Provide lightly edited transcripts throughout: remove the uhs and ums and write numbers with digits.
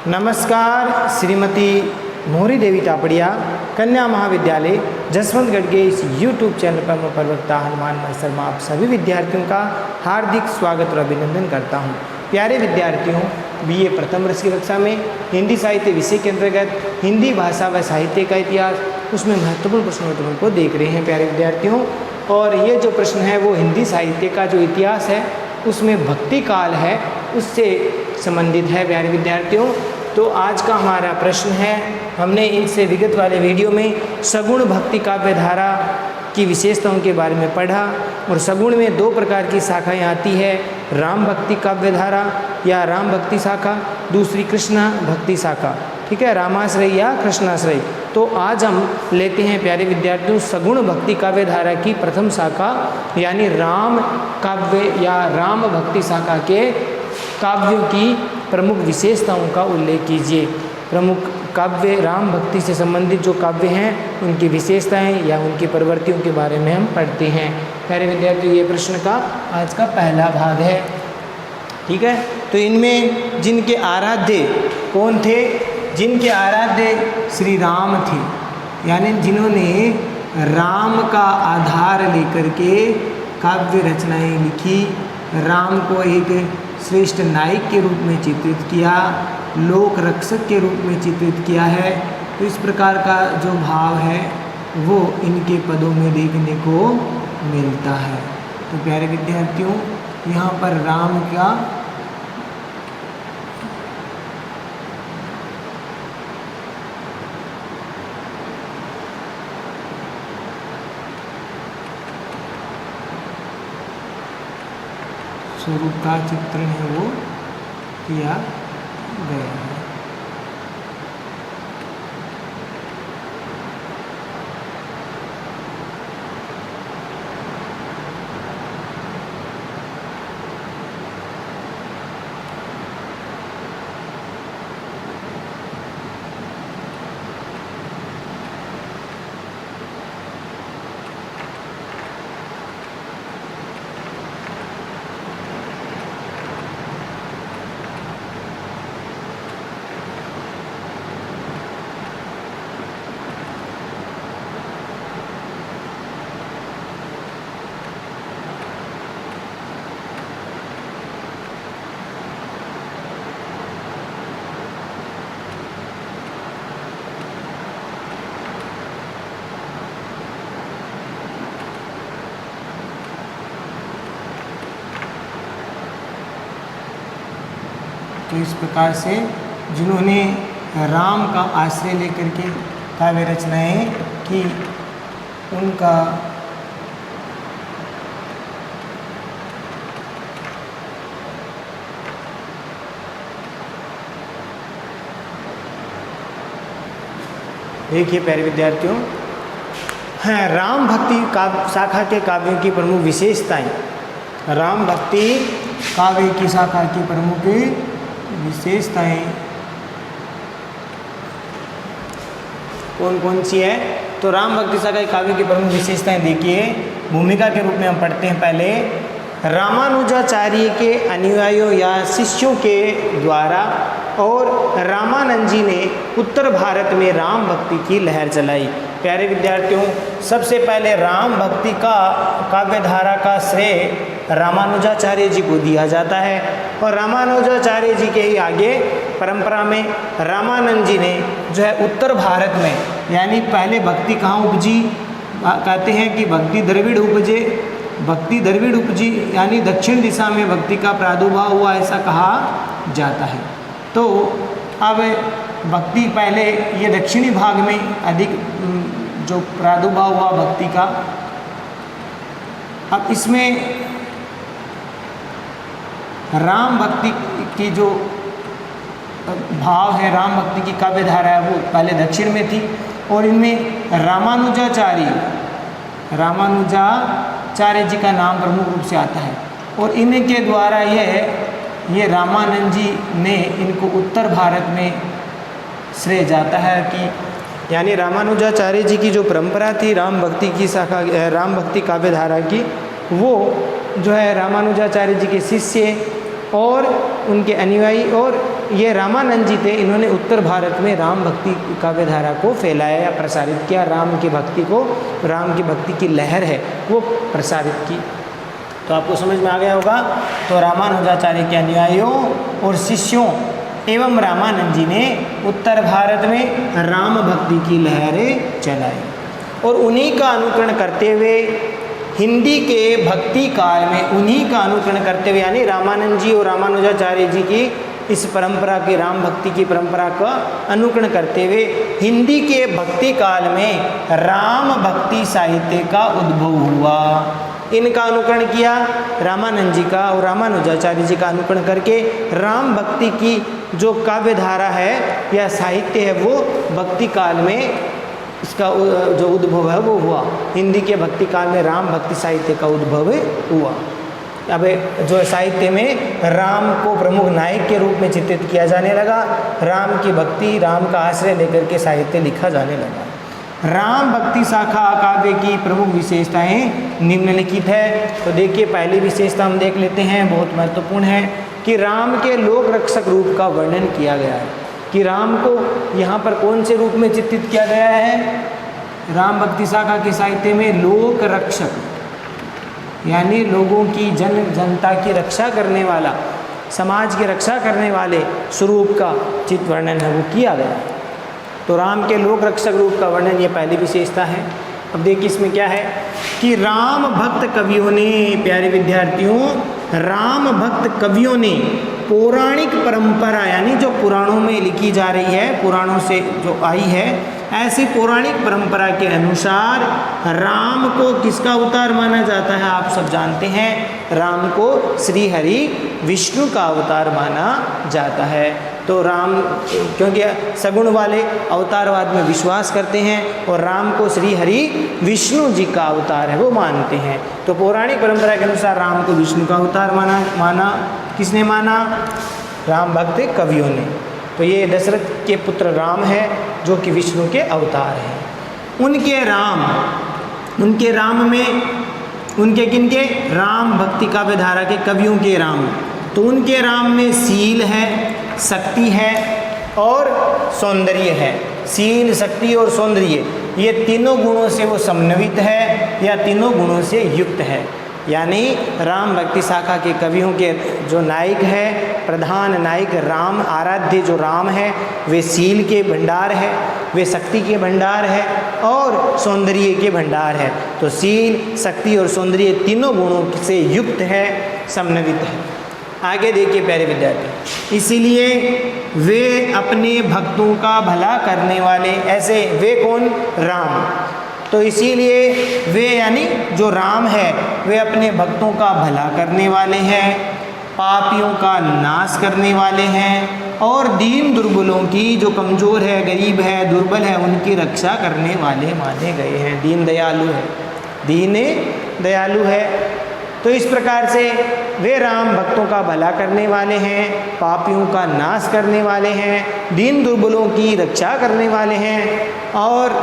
नमस्कार। श्रीमती मोहरी देवी तापड़िया कन्या महाविद्यालय जसवंतगढ़ के इस YouTube चैनल पर मैं प्रवक्ता हनुमान शर्मा आप सभी विद्यार्थियों का हार्दिक स्वागत और अभिनंदन करता हूं। प्यारे विद्यार्थियों, BA प्रथम वर्ष की कक्षा में हिंदी साहित्य विषय के अंतर्गत हिंदी भाषा व साहित्य का इतिहास, उसमें महत्वपूर्ण प्रश्नोत्तरों को देख रहे हैं प्यारे विद्यार्थियों। और ये जो प्रश्न है वो हिंदी साहित्य का जो इतिहास है उसमें भक्ति काल है उससे संबंधित है प्यारे विद्यार्थियों। तो आज का हमारा प्रश्न है, हमने इनसे विगत वाले वीडियो में सगुण भक्ति काव्य धारा की विशेषताओं के बारे में पढ़ा और सगुण में दो प्रकार की शाखाएं आती है, राम भक्ति काव्य धारा या राम भक्ति शाखा, दूसरी कृष्ण भक्ति शाखा, ठीक है, रामाश्रय या कृष्णाश्रय। तो आज हम लेते हैं प्यारे विद्यार्थियों सगुण भक्ति काव्य धारा की प्रथम शाखा यानी राम काव्य या राम भक्ति शाखा के काव्यों की प्रमुख विशेषताओं का उल्लेख कीजिए। प्रमुख काव्य राम भक्ति से संबंधित जो काव्य हैं उनकी विशेषताएं या उनकी प्रवृत्तियों के बारे में हम पढ़ते हैं। प्यारे विद्यार्थियों, ये प्रश्न का आज का पहला भाग है, ठीक है। तो इनमें जिनके आराध्य कौन थे? जिनके आराध्य श्री राम थे, यानी जिन्होंने राम का आधार लेकर के काव्य रचनाएं लिखी, राम को एक श्रेष्ठ नायक के रूप में चित्रित किया, लोक रक्षक के रूप में चित्रित किया है। तो इस प्रकार का जो भाव है वो इनके पदों में देखने को मिलता है। तो प्यारे विद्यार्थियों, यहाँ पर राम का स्वरूप का चित्रण है वो किया गया है। तो इस प्रकार से जिन्होंने राम का आश्रय लेकर के काव्य रचनाएं की उनका देखिए प्यारे विद्यार्थियों, हैं राम भक्ति काव्य शाखा के काव्यों की प्रमुख विशेषताएं। राम भक्ति काव्य की शाखा की प्रमुख विशेषताएं कौन कौन सी है? तो राम भक्ति शाखा के काव्य की प्रमुख विशेषताएं देखिए, भूमिका के रूप में हम पढ़ते हैं। पहले रामानुजाचार्य के अनुयायियों या शिष्यों के द्वारा और रामानंद जी ने उत्तर भारत में राम भक्ति की लहर चलाई। प्यारे विद्यार्थियों, सबसे पहले राम भक्ति का काव्य धारा का श्रेय रामानुजाचार्य जी को दिया जाता है और रामानुजाचार्य जी के ही आगे परंपरा में रामानंद जी ने जो है उत्तर भारत में, यानी पहले भक्ति कहाँ उपजी? कहते हैं कि भक्ति द्रविड़ उपजे, भक्ति द्रविड़ उपजी यानी दक्षिण दिशा में भक्ति का प्रादुर्भाव हुआ, ऐसा कहा जाता है। तो अब भक्ति पहले ये दक्षिणी भाग में अधिक जो प्रादुर्भाव हुआ भक्ति का, अब इसमें राम भक्ति की जो भाव है, राम भक्ति की काव्य धारा है वो पहले दक्षिण में थी और इनमें रामानुजाचार्य जी का नाम प्रमुख रूप से आता है और इनके द्वारा ये रामानंद जी ने इनको उत्तर भारत में श्रेय जाता है कि यानी रामानुजाचार्य जी की जो परंपरा थी राम भक्ति की शाखा, राम भक्ति काव्य धारा की, वो जो है रामानुजाचार्य जी के शिष्य और उनके अनुयायी और ये रामानंद जी थे, इन्होंने उत्तर भारत में राम भक्ति काव्यधारा को फैलाया या प्रसारित किया। राम की भक्ति की लहर है वो प्रसारित की। तो आपको समझ में आ गया होगा। तो रामानुजाचार्य के अनुयायियों और शिष्यों एवं रामानंद जी ने उत्तर भारत में राम भक्ति की लहरें चलाई और उन्हीं का अनुकरण करते हुए हिंदी के भक्ति काल में, उन्हीं का अनुकरण करते हुए यानी रामानंद जी और रामानुजाचार्य जी की इस परंपरा की, राम भक्ति की परंपरा का अनुकरण करते हुए हिंदी के भक्ति काल में राम भक्ति साहित्य का उद्भव हुआ। इनका अनुकरण किया रामानंद जी का और रामानुजाचार्य जी का अनुकरण करके राम भक्ति की जो काव्यधारा है या साहित्य है वो भक्ति काल में इसका जो उद्भव है वो हुआ। हिंदी के भक्ति काल में राम भक्ति साहित्य का उद्भव हुआ। अब जो साहित्य में राम को प्रमुख नायक के रूप में चित्रित किया जाने लगा, राम की भक्ति, राम का आश्रय लेकर के साहित्य लिखा जाने लगा। राम भक्ति शाखा काव्य की प्रमुख विशेषताएं निम्नलिखित है। तो देखिए पहली विशेषता हम देख लेते हैं, बहुत महत्वपूर्ण है कि राम के लोक रक्षक रूप का वर्णन किया गया है। कि राम को यहाँ पर कौन से रूप में चित्रित किया गया है? राम भक्ति शाखा के साहित्य में लोक रक्षक यानी लोगों की, जनता की रक्षा करने वाला, समाज की रक्षा करने वाले स्वरूप का चित्त वर्णन है वो किया गया। तो राम के लोक रक्षक रूप का वर्णन ये पहली विशेषता है। अब देखिए इसमें क्या है कि राम भक्त कवियों ने, प्यारे विद्यार्थियों, राम भक्त कवियों ने पौराणिक परंपरा यानी जो पुराणों में लिखी जा रही है, पुराणों से जो आई है, ऐसी पौराणिक परंपरा के अनुसार राम को किसका अवतार माना जाता है? आप सब जानते हैं राम को श्री हरि विष्णु का अवतार माना जाता है। तो राम क्योंकि सगुण वाले अवतारवाद में विश्वास करते हैं और राम को श्री हरि विष्णु जी का अवतार है वो मानते हैं। तो पौराणिक परंपरा के अनुसार राम को विष्णु का अवतार माना किसने माना? राम भक्त कवियों ने। तो ये दशरथ के पुत्र राम है जो कि विष्णु के अवतार हैं। उनके राम में उनके किनके? राम भक्ति काव्यधारा के कवियों के राम। तो उनके राम में शील है, शक्ति है और सौंदर्य है। शील, शक्ति और सौंदर्य ये तीनों गुणों से वो समन्वित है या तीनों गुणों से युक्त है। यानी राम भक्ति शाखा के कवियों के जो नायक है, प्रधान नायक राम, आराध्य जो राम है, वे शील के भंडार है, वे शक्ति के भंडार है और सौंदर्य के भंडार है। तो शील, शक्ति और सौंदर्य तीनों गुणों से युक्त है, समन्वित है। आगे देखिए प्यारे विद्यार्थी, इसीलिए वे अपने भक्तों का भला करने वाले, ऐसे वे कौन? राम। तो इसीलिए वे यानी जो राम है वे अपने भक्तों का भला करने वाले हैं, पापियों का नाश करने वाले हैं और दीन दुर्बलों की, जो कमज़ोर है, गरीब है, दुर्बल है, उनकी रक्षा करने वाले माने गए हैं। दीन दयालु है। तो इस प्रकार से वे राम भक्तों का भला करने वाले हैं, पापियों का नाश करने वाले हैं, दीन दुर्बलों की रक्षा करने वाले हैं। और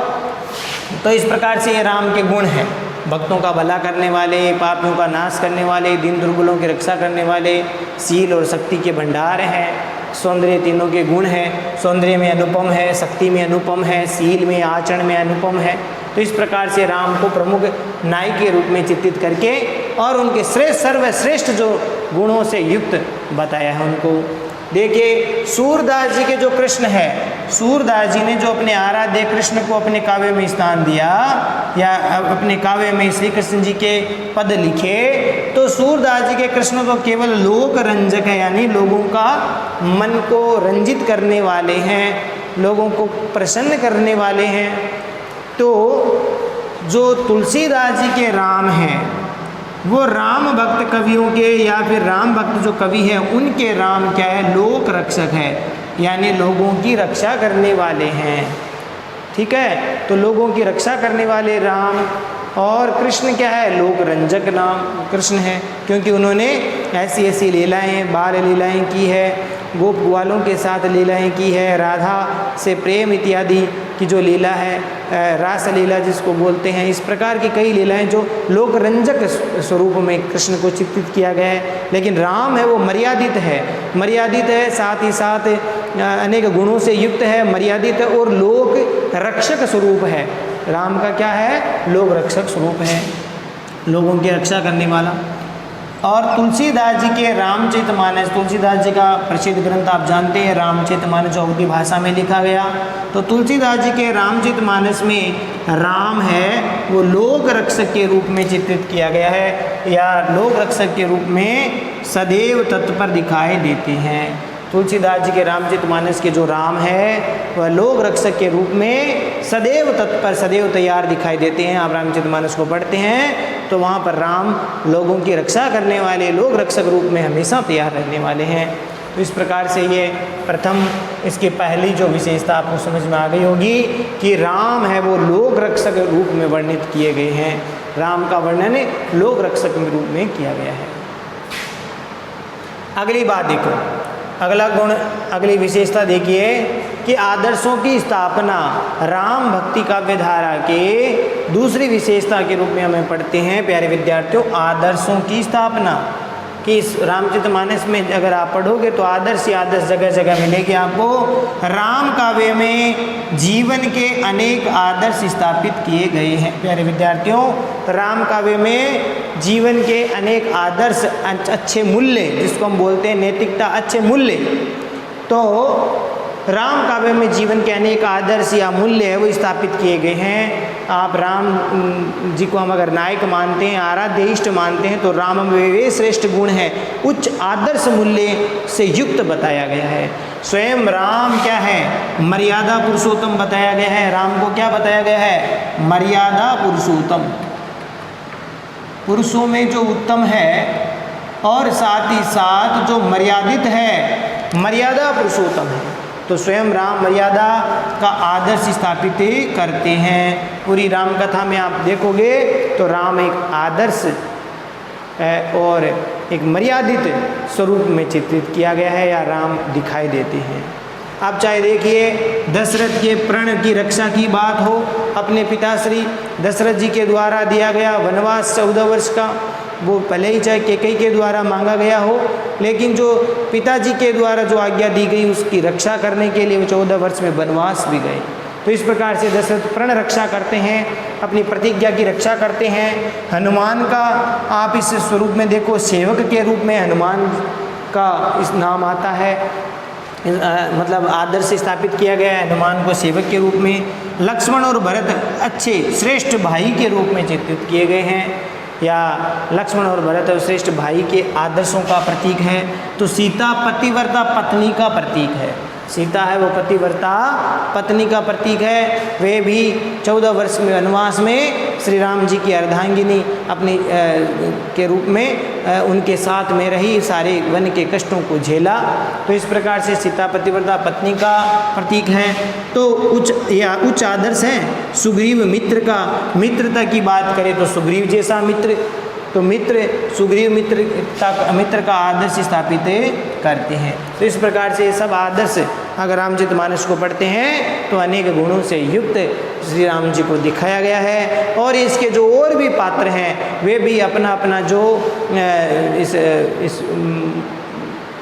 तो इस प्रकार से ये राम के गुण हैं, भक्तों का भला करने वाले, पापियों का नाश करने वाले, दीन दुर्बलों की रक्षा करने वाले, शील और शक्ति के भंडार हैं, सौंदर्य तीनों के गुण हैं। सौंदर्य में अनुपम है, शक्ति में अनुपम है, शील में, आचरण में अनुपम है। तो इस प्रकार से राम को प्रमुख नायक के रूप में चित्रित करके और उनके सर्वश्रेष्ठ जो गुणों से युक्त बताया है उनको। देखिए सूरदास जी के जो कृष्ण है, सूरदास जी ने जो अपने आराध्य कृष्ण को अपने काव्य में स्थान दिया या अपने काव्य में श्री कृष्ण जी के पद लिखे, तो सूरदास जी के कृष्ण तो केवल लोक रंजक है, यानी लोगों का मन को रंजित करने वाले हैं, लोगों को प्रसन्न करने वाले हैं। तो जो तुलसीदास जी के राम हैं वो राम भक्त कवियों के या फिर राम भक्त जो कवि हैं उनके राम क्या है? लोक रक्षक है, यानी लोगों की रक्षा करने वाले हैं। ठीक है, तो लोगों की रक्षा करने वाले राम। और कृष्ण क्या है? लोक रंजक नाम कृष्ण है, क्योंकि उन्होंने ऐसी ऐसी लीलाएं, बाल लीलाएं की है, गोप ग्वालों के साथ लीलाएं की है, राधा से प्रेम इत्यादि की जो लीला है, रास लीला जिसको बोलते हैं, इस प्रकार की कई लीलाएं जो लोक रंजक स्वरूप में कृष्ण को चित्रित किया गया है। लेकिन राम है वो मर्यादित है, मर्यादित है, साथ ही साथ अनेक गुणों से युक्त है, मर्यादित और लोक रक्षक स्वरूप है। राम का क्या है? लोक रक्षक स्वरूप है, लोगों की रक्षा करने वाला। और तुलसीदास जी के रामचरितमानस, तुलसीदास जी का प्रसिद्ध ग्रंथ आप जानते हैं रामचरितमानस, जो अवधी भाषा में लिखा गया। तो तुलसीदास जी के रामचरितमानस में राम है वो लोक रक्षक के रूप में चित्रित किया गया है, या लोक रक्षक के रूप में सदैव तत्पर दिखाई देते हैं। तुलसीदास जी के रामचरितमानस के जो राम है वह लोक रक्षक के रूप में सदैव तत्पर, सदैव तैयार दिखाई देते हैं। आप रामचरितमानस को पढ़ते हैं तो वहाँ पर राम लोगों की रक्षा करने वाले, लोक रक्षक रूप में हमेशा तैयार रहने वाले हैं। तो इस प्रकार से ये प्रथम, इसकी पहली जो विशेषता आपको समझ में आ गई होगी कि राम है वो लोक रक्षक रूप में वर्णित किए गए हैं। राम का वर्णन लोक रक्षक के रूप में किया गया है। अगली बात देखो, अगला गुण, अगली विशेषता देखिए कि आदर्शों की स्थापना राम भक्ति काव्य धारा के दूसरी विशेषता के रूप में हमें पढ़ते हैं प्यारे विद्यार्थियों। आदर्शों की स्थापना कि इस रामचरितमानस में अगर आप पढ़ोगे तो आदर्श ही आदर्श जगह जगह मिलेगी आपको। राम काव्य में जीवन के अनेक आदर्श स्थापित किए गए हैं प्यारे विद्यार्थियों। राम काव्य में जीवन के अनेक आदर्श, अच्छे मूल्य, जिसको हम बोलते हैं नैतिकता, अच्छे मूल्य, तो राम काव्य में जीवन के अनेक आदर्श या मूल्य है वो स्थापित किए गए हैं। आप राम जी को हम अगर नायक मानते हैं, आराध्य इष्ट मानते हैं, तो राम में वे श्रेष्ठ गुण है, उच्च आदर्श मूल्य से युक्त बताया गया है। स्वयं राम क्या है? मर्यादा पुरुषोत्तम बताया गया है। राम को क्या बताया गया है? मर्यादा पुरुषोत्तम, पुरुषों में जो उत्तम है और साथ ही साथ जो मर्यादित है, मर्यादा पुरुषोत्तम है। तो स्वयं राम मर्यादा का आदर्श स्थापित करते हैं। पूरी राम कथा में आप देखोगे तो राम एक आदर्श और एक मर्यादित स्वरूप में चित्रित किया गया है, या राम दिखाई देते हैं। आप चाहे देखिए दशरथ के प्रण की रक्षा की बात हो, अपने पिता श्री दशरथ जी के द्वारा दिया गया वनवास 14 वर्ष का, वो पहले ही चाहे कैकेयी के द्वारा मांगा गया हो, लेकिन जो पिताजी के द्वारा जो आज्ञा दी गई उसकी रक्षा करने के लिए वो 14 वर्ष में वनवास भी गए। तो इस प्रकार से दशरथ प्रण रक्षा करते हैं, अपनी प्रतिज्ञा की रक्षा करते हैं। हनुमान का आप इस स्वरूप में देखो, सेवक के रूप में हनुमान का इस नाम आता है, मतलब आदर्श स्थापित किया गया है हनुमान को सेवक के रूप में। लक्ष्मण और भरत अच्छे श्रेष्ठ भाई के रूप में चित्रित किए गए हैं, या लक्ष्मण और भरत श्रेष्ठ भाई के आदर्शों का प्रतीक है। तो सीता पतिव्रता पत्नी का प्रतीक है, सीता है वो पतिव्रता पत्नी का प्रतीक है। वे भी 14 वर्ष में वनवास में श्री राम जी की अर्धांगिनी अपनी के रूप में उनके साथ में रही, सारे वन के कष्टों को झेला। तो इस प्रकार से सीता पतिव्रता पत्नी का प्रतीक है। तो उच्च आदर्श है। सुग्रीव मित्र का, मित्रता की बात करें तो सुग्रीव जैसा मित्र, तो मित्र सुग्रीव मित्र का आदर्श स्थापित करते हैं। तो इस प्रकार से सब आदर्श अगर रामचरितमानस को पढ़ते हैं तो अनेक गुणों से युक्त श्री राम जी को दिखाया गया है। और इसके जो और भी पात्र हैं वे भी अपना अपना जो इस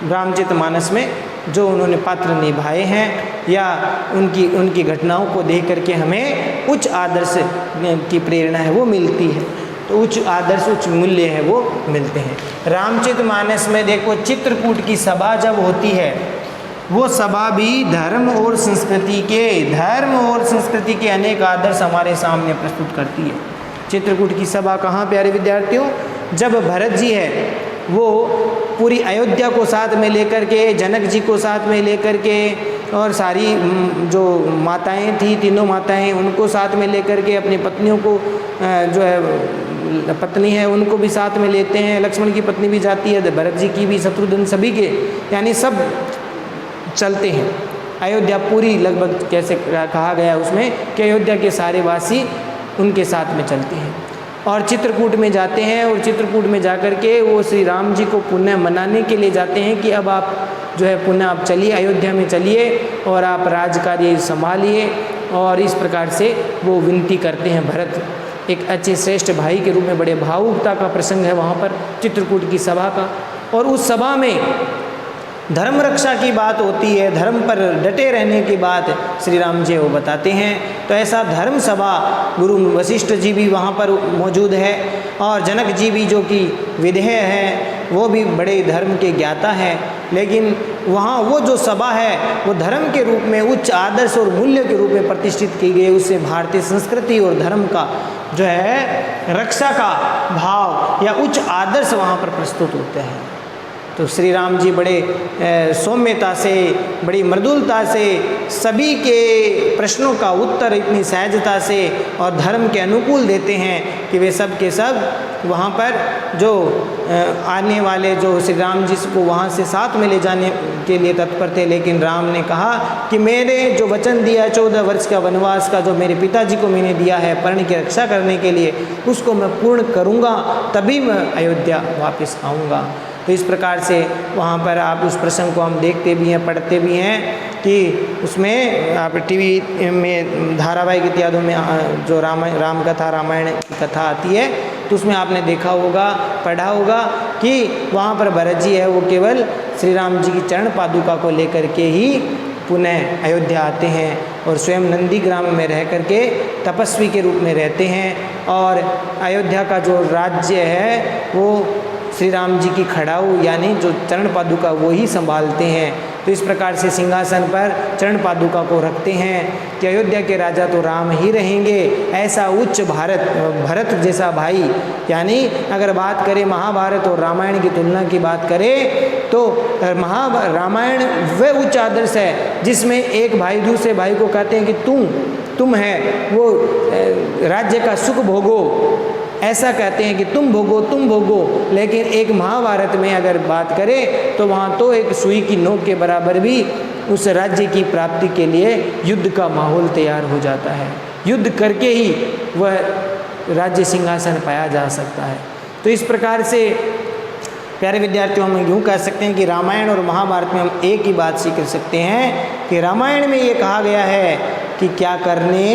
रामचरितमानस में जो उन्होंने पात्र निभाए हैं, या उनकी घटनाओं को देख करके हमें उच्च आदर्श की प्रेरणा है वो मिलती है। तो उच्च आदर्श, उच्च मूल्य है वो मिलते हैं। रामचरितमानस में देखो चित्रकूट की सभा जब होती है, वो सभा भी धर्म और संस्कृति के अनेक आदर्श हमारे सामने प्रस्तुत करती है। चित्रकूट की सभा कहाँ प्यारे विद्यार्थियों? जब भरत जी है वो पूरी अयोध्या को साथ में लेकर के, जनक जी को साथ में लेकर के, और सारी जो माताएं थी, तीनों माताएं, उनको साथ में लेकर के, अपनी पत्नियों को जो है पत्नी है उनको भी साथ में लेते हैं। लक्ष्मण की पत्नी भी जाती है, भरत जी की भी, शत्रुघ्न, सभी के, यानी सब चलते हैं। अयोध्या पूरी लगभग कैसे कहा गया उसमें कि अयोध्या के सारे वासी उनके साथ में चलते हैं और चित्रकूट में जाते हैं। और चित्रकूट में जाकर के वो श्री राम जी को पुनः मनाने के लिए जाते हैं कि अब आप जो है पुनः आप चलिए, अयोध्या में चलिए और आप राज कार्य संभालिए। और इस प्रकार से वो विनती करते हैं। भरत एक अच्छे श्रेष्ठ भाई के रूप में, बड़े भावुकता का प्रसंग है वहाँ पर चित्रकूट की सभा का। और उस सभा में धर्म रक्षा की बात होती है, धर्म पर डटे रहने की बात श्री राम जी वो बताते हैं। तो ऐसा धर्म सभा गुरु वशिष्ठ जी भी वहाँ पर मौजूद है और जनक जी भी जो कि विधेय हैं वो भी बड़े धर्म के ज्ञाता हैं, लेकिन वहाँ वो जो सभा है वो धर्म के रूप में उच्च आदर्श और मूल्य के रूप में प्रतिष्ठित की गई। उससे भारतीय संस्कृति और धर्म का जो है रक्षा का भाव या उच्च आदर्श वहाँ पर प्रस्तुत होते हैं। तो श्री राम जी बड़े सौम्यता से, बड़ी मृदुलता से सभी के प्रश्नों का उत्तर इतनी सहजता से और धर्म के अनुकूल देते हैं कि वे सब के सब वहाँ पर जो आने वाले जो श्री राम जी को वहाँ से साथ में ले जाने के लिए तत्पर थे। लेकिन राम ने कहा कि मेरे जो वचन दिया 14 वर्ष का वनवास का जो मेरे पिताजी को मैंने दिया है पर्ण की रक्षा करने के लिए, उसको मैं पूर्ण करूँगा, तभी मैं अयोध्या वापस आऊँगा। तो इस प्रकार से वहाँ पर आप उस प्रसंग को हम देखते भी हैं, पढ़ते भी हैं कि उसमें आप टीवी में धारावाहिक इत्यादि में जो राम कथा रामायण की कथा आती है तो उसमें आपने देखा होगा, पढ़ा होगा कि वहाँ पर भरत जी है वो केवल श्री राम जी की चरण पादुका को लेकर के ही पुनः अयोध्या आते हैं और स्वयं नंदी ग्राम में रह करके तपस्वी के रूप में रहते हैं और अयोध्या का जो राज्य है वो श्री राम जी की खड़ाऊ यानी जो चरण पादुका वो ही संभालते हैं। तो इस प्रकार से सिंहासन पर चरण पादुका को रखते हैं कि अयोध्या के राजा तो राम ही रहेंगे। ऐसा उच्च भरत जैसा भाई, यानी अगर बात करें महाभारत और रामायण की तुलना की बात करें तो रामायण वह उच्च आदर्श है जिसमें एक भाई दूसरे भाई को कहते हैं कि तुम है वो राज्य का सुख भोगो, ऐसा कहते हैं कि तुम भोगो। लेकिन एक महाभारत में अगर बात करें तो वहाँ तो एक सुई की नोक के बराबर भी उस राज्य की प्राप्ति के लिए युद्ध का माहौल तैयार हो जाता है। युद्ध करके ही वह राज्य सिंहासन पाया जा सकता है। तो इस प्रकार से प्यारे विद्यार्थियों हम यूँ कह सकते हैं कि रामायण और महाभारत में हम एक ही बात सीख सकते हैं कि रामायण में ये कहा गया है कि क्या करने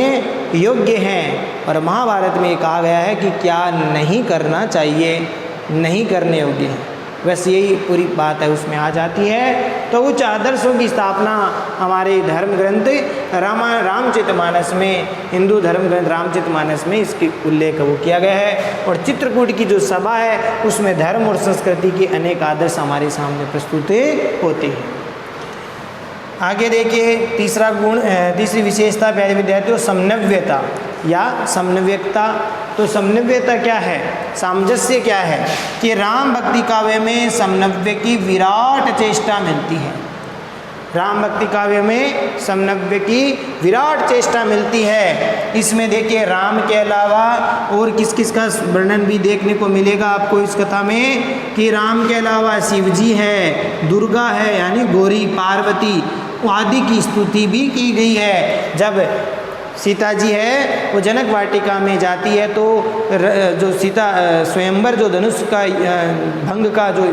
योग्य हैं और महाभारत में ये कहा गया है कि क्या नहीं करना चाहिए, नहीं करने योग्य हैं। बस यही पूरी बात है उसमें आ जाती है। तो उच्च आदर्शों की स्थापना हमारे धर्म ग्रंथ रामचरितमानस में, हिंदू धर्म ग्रंथ रामचरितमानस में इसकी उल्लेख वो किया गया है। और चित्रकूट की जो सभा है उसमें धर्म और संस्कृति के अनेक आदर्श हमारे सामने प्रस्तुत होते हैं। आगे देखिए तीसरी विशेषता प्यारे विद्यार्थियों, समन्वयता या समन्वयकता। तो समन्वयता क्या है, सामंजस्य क्या है कि राम भक्ति काव्य में समन्वय की विराट चेष्टा मिलती है। राम भक्ति काव्य में समन्वय की विराट चेष्टा मिलती है। इसमें देखिए राम के अलावा और किस किस का वर्णन भी देखने को मिलेगा आपको इस कथा में कि राम के अलावा शिव जी है, दुर्गा है यानी गौरी, पार्वती आदि की स्तुति भी की गई है। जब सीता जी है वो जनक वाटिका में जाती है तो जो सीता स्वयंवर जो धनुष का भंग का जो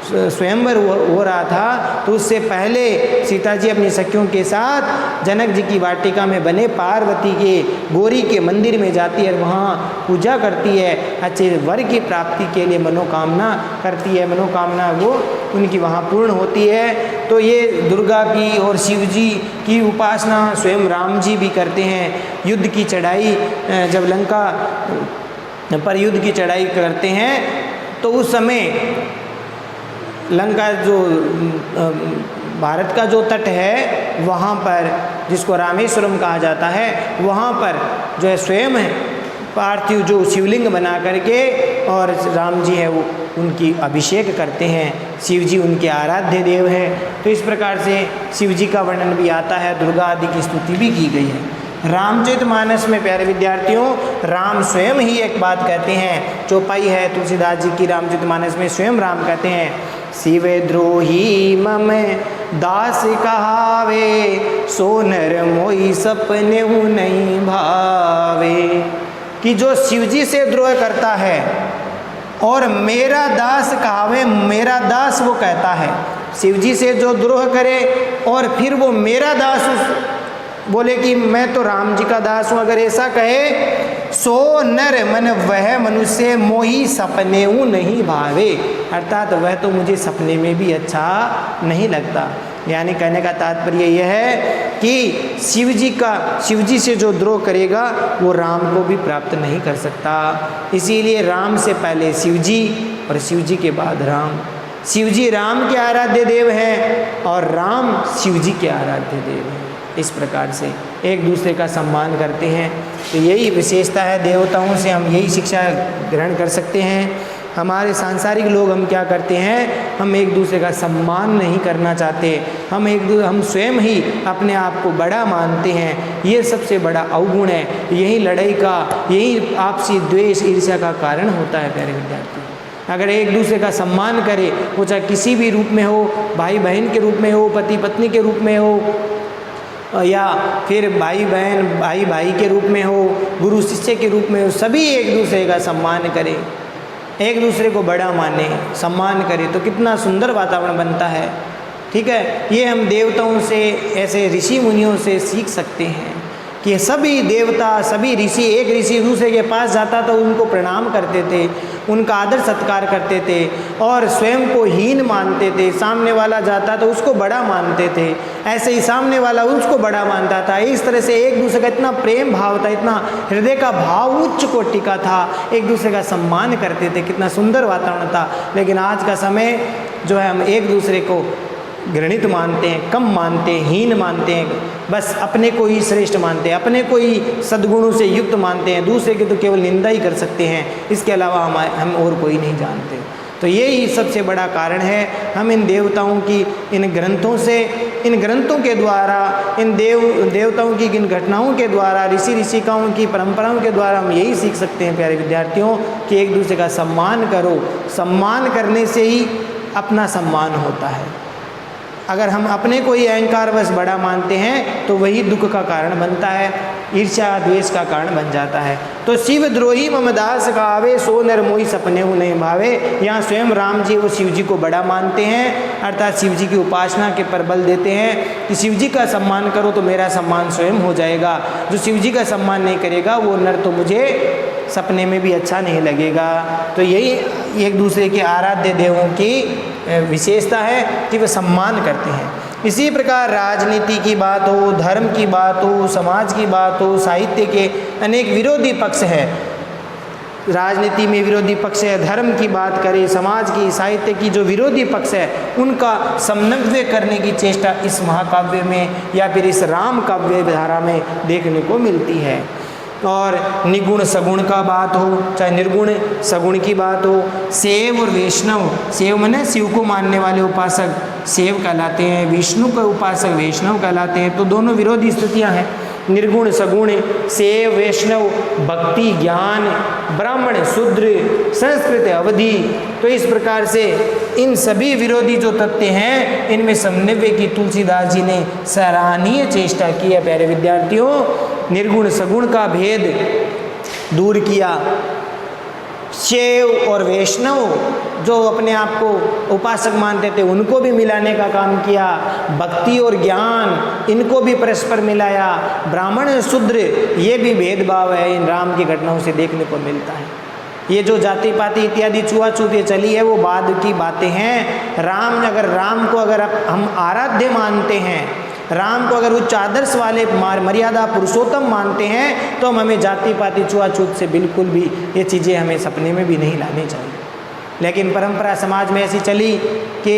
स्वयंवर हो रहा था तो उससे पहले सीता जी अपनी सखियों के साथ जनक जी की वाटिका में बने पार्वती के गौरी के मंदिर में जाती है, वहाँ पूजा करती है, अच्छे वर की प्राप्ति के लिए मनोकामना करती है, मनोकामना वो उनकी वहाँ पूर्ण होती है। तो ये दुर्गा की और शिव जी की उपासना स्वयं राम जी भी करते हैं। युद्ध की चढ़ाई जब लंका पर युद्ध की चढ़ाई करते हैं तो उस समय लंका जो भारत का जो तट है वहाँ पर जिसको रामेश्वरम कहा जाता है, वहाँ पर जो है स्वयं पार्थिव जो शिवलिंग बना करके और राम जी है वो उनकी अभिषेक करते हैं। शिव जी उनके आराध्य देव हैं। तो इस प्रकार से शिव जी का वर्णन भी आता है, दुर्गा आदि की स्तुति भी की गई है। रामचरितमानस में प्यारे विद्यार्थियों राम स्वयं ही एक बात कहते हैं, चौपाई है तुलसीदास जी की रामचरितमानस में स्वयं राम कहते हैं, शिव द्रोही मम दास कहावे, सोनर मोई सपने नहीं भावे। कि जो शिव जी से द्रोह करता है और मेरा दास कहावे, मेरा दास वो कहता है, शिव जी से जो द्रोह करे और फिर वो मेरा दास बोले कि मैं तो राम जी का दास हूँ, अगर ऐसा कहे सो नर मन वह मनुष्य मोही सपनेऊ नहीं भावे, अर्थात वह तो मुझे सपने में भी अच्छा नहीं लगता। यानी कहने का तात्पर्य यह है कि शिव जी से जो द्रोह करेगा वो राम को भी प्राप्त नहीं कर सकता। इसीलिए राम से पहले शिव जी और शिव जी के बाद राम। शिव जी राम के आराध्य देव हैं और राम शिव जी के आराध्य देव हैं। इस प्रकार से एक दूसरे का सम्मान करते हैं। तो यही विशेषता है देवताओं से, हम यही शिक्षा ग्रहण कर सकते हैं। हमारे सांसारिक लोग हम क्या करते हैं, हम एक दूसरे का सम्मान नहीं करना चाहते, हम स्वयं ही अपने आप को बड़ा मानते हैं। ये सबसे बड़ा अवगुण है। यही लड़ाई का, यही आपसी द्वेष ईर्ष्या का कारण होता है। प्यारे विद्यार्थी, अगर एक दूसरे का सम्मान करे, वो चाहे किसी भी रूप में हो, भाई बहन के रूप में हो, पति पत्नी के रूप में हो, या फिर भाई बहन भाई के रूप में हो, गुरु शिष्य के रूप में हो, सभी एक दूसरे का सम्मान करें, एक दूसरे को बड़ा माने, सम्मान करें, तो कितना सुंदर वातावरण बनता है। ठीक है, ये हम देवताओं से, ऐसे ऋषि मुनियों से सीख सकते हैं कि सभी देवता, सभी ऋषि, एक ऋषि दूसरे के पास जाता तो उनको प्रणाम करते थे, उनका आदर सत्कार करते थे और स्वयं को हीन मानते थे। सामने वाला जाता तो उसको बड़ा मानते थे, ऐसे ही सामने वाला उसको बड़ा मानता था। इस तरह से एक दूसरे का इतना प्रेम भाव था, इतना हृदय का भाव उच्च कोटि का था, एक दूसरे का सम्मान करते थे, कितना सुंदर वातावरण था। लेकिन आज का समय जो है, हम एक दूसरे को घृणित मानते हैं, कम मानते हैं, हीन मानते हैं, बस अपने को ही श्रेष्ठ मानते हैं, अपने को ही सद्गुणों से युक्त मानते हैं, दूसरे की तो केवल निंदा ही कर सकते हैं, इसके अलावा हम और कोई नहीं जानते। तो यही सबसे बड़ा कारण है। हम इन देवताओं की, इन ग्रंथों से, इन ग्रंथों के द्वारा, इन देवताओं की इन घटनाओं के द्वारा, ऋषिकाओं की परंपराओं के द्वारा हम यही सीख सकते हैं प्यारे विद्यार्थियों कि एक दूसरे का सम्मान करो। सम्मान करने से ही अपना सम्मान होता है। अगर हम अपने को ही अहंकारवश बड़ा मानते हैं तो वही दुख का कारण बनता है, ईर्ष्या द्वेष का कारण बन जाता है। तो शिव द्रोही मम दास गावे, सो नर मोहि सपने नहीं भावे। यहाँ स्वयं राम जी वो शिव जी को बड़ा मानते हैं, अर्थात शिव जी की उपासना के पर बल देते हैं कि शिव जी का सम्मान करो तो मेरा सम्मान स्वयं हो जाएगा। जो शिव जी का सम्मान नहीं करेगा वो नर तो मुझे सपने में भी अच्छा नहीं लगेगा। तो यही एक दूसरे के आराध्य देवों की विशेषता है कि वे सम्मान करते हैं। इसी प्रकार राजनीति की बात हो, धर्म की बात हो, समाज की बात हो, साहित्य के अनेक विरोधी पक्ष है। राजनीति में विरोधी पक्ष है, धर्म की बात करें, समाज की, साहित्य की जो विरोधी पक्ष है उनका समन्वय करने की चेष्टा इस महाकाव्य में या फिर इस राम काव्य धारा में देखने को मिलती है। और निगुण सगुण का बात हो, चाहे निर्गुण सगुण की बात हो, शैव और वैष्णव, शैव माने शिव को मानने वाले उपासक शैव कहलाते हैं, विष्णु के उपासक वैष्णव कहलाते हैं। तो दोनों विरोधी स्थितियां हैं। निर्गुण सगुण, शैव वैष्णव, भक्ति ज्ञान, ब्राह्मण शूद्र, संस्कृत अवधि। तो इस प्रकार से इन सभी विरोधी जो तथ्य हैं इनमें समन्वय की तुलसीदास जी ने सराहनीय चेष्टा की है। प्यारे विद्यार्थियों, निर्गुण सगुण का भेद दूर किया। शैव और वैष्णव जो अपने आप को उपासक मानते थे उनको भी मिलाने का काम किया। भक्ति और ज्ञान इनको भी परस्पर मिलाया। ब्राह्मण शूद्र ये भी भेदभाव है इन राम की घटनाओं से देखने को मिलता है। ये जो जाति पाति इत्यादि छुआछूत ये चली है वो बाद की बातें हैं। राम को अगर हम आराध्य मानते हैं, राम को अगर उच्च आदर्श वाले मर्यादा पुरुषोत्तम मानते हैं तो हमें जाति पाति छुआछूत से बिल्कुल भी ये चीज़ें हमें सपने में भी नहीं लानी चाहिए। लेकिन परंपरा समाज में ऐसी चली कि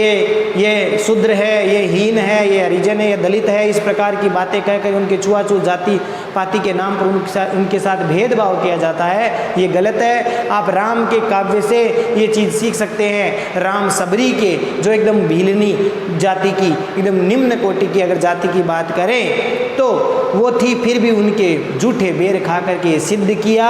ये शूद्र है, ये हीन है, ये हरिजन है, ये दलित है, इस प्रकार की बातें कहकर उनके छुआछूत जाति पाति के नाम पर उनके साथ भेदभाव किया जाता है। ये गलत है। आप राम के काव्य से ये चीज़ सीख सकते हैं। राम सबरी के जो एकदम भीलनी जाति की, एकदम निम्न कोटि की अगर जाति की बात करें तो वो थी, फिर भी उनके जूठे बेर खा करके सिद्ध किया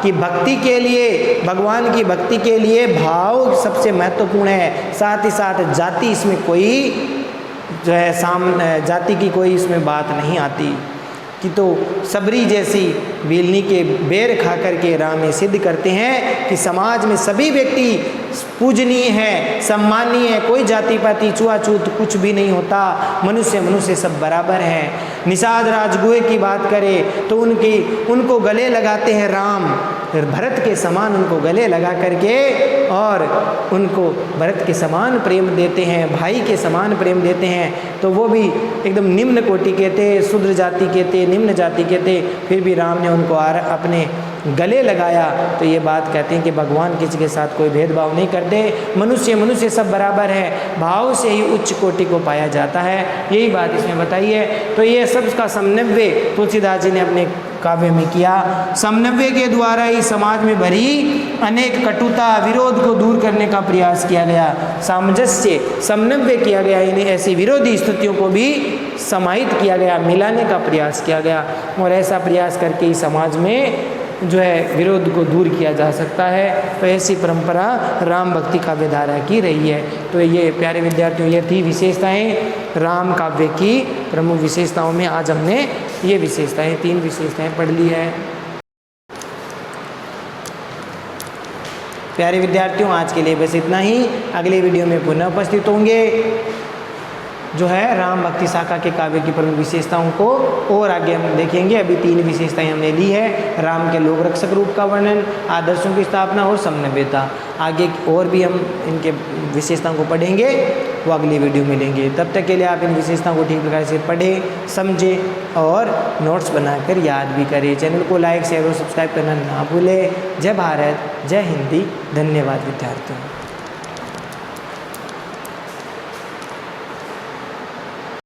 कि भक्ति के लिए, भगवान की भक्ति के लिए भाव सबसे महत्वपूर्ण है। साथ ही साथ जाति इसमें कोई जो है जाति की कोई इसमें बात नहीं आती कि तो सबरी जैसी भीलनी के बेर खा करके राम ये सिद्ध करते हैं कि समाज में सभी व्यक्ति पूजनीय है, सम्मानीय है, कोई जाति पाति छुआछूत कुछ भी नहीं होता, मनुष्य मनुष्य सब बराबर हैं। निषाद राजगुहे की बात करें तो उनको गले लगाते हैं राम, भरत के समान उनको गले लगा करके और उनको भरत के समान प्रेम देते हैं, भाई के समान प्रेम देते हैं। तो वो भी एकदम निम्न कोटि के थे, शूद्र जाति के थे, निम्न जाति के थे, फिर भी राम ने उनको अपने गले लगाया। तो ये बात कहते हैं कि भगवान किसी के साथ कोई भेदभाव नहीं करते, मनुष्य मनुष्य सब बराबर है, भाव से ही उच्च कोटि को पाया जाता है, यही बात इसमें बताई है। तो ये सब का समन्वय तुलसीदास जी ने अपने काव्य में किया। समन्वय के द्वारा ही समाज में भरी अनेक कटुता विरोध को दूर करने का प्रयास किया गया, सामंजस्य समन्वय किया गया, इन्हें ऐसी विरोधी स्थितियों को भी समाहित किया गया, मिलाने का प्रयास किया गया। और ऐसा प्रयास करके ही समाज में जो है विरोध को दूर किया जा सकता है। तो ऐसी परंपरा राम भक्ति काव्य धारा की रही है। तो ये प्यारे विद्यार्थियों, ये थी विशेषताएं राम काव्य की प्रमुख विशेषताओं में। आज हमने ये विशेषताएं 3 विशेषताएं पढ़ ली है। प्यारे विद्यार्थियों, आज के लिए बस इतना ही। अगले वीडियो में पुनः उपस्थित होंगे, जो है राम भक्ति शाखा के काव्य की प्रमुख विशेषताओं को और आगे हम देखेंगे। अभी 3 विशेषताएं हमने ली है, राम के लोक रक्षक रूप का वर्णन, आदर्शों की स्थापना और समन्वयता। आगे और भी हम इनके विशेषताओं को पढ़ेंगे, वो अगली वीडियो में लेंगे। तब तक के लिए आप इन विशेषताओं को ठीक प्रकार से पढ़ें, समझें और नोट्स बनाकर याद भी करें। चैनल को लाइक शेयर और सब्सक्राइब करना ना भूलें। जय भारत, जय हिंदी। धन्यवाद विद्यार्थियों।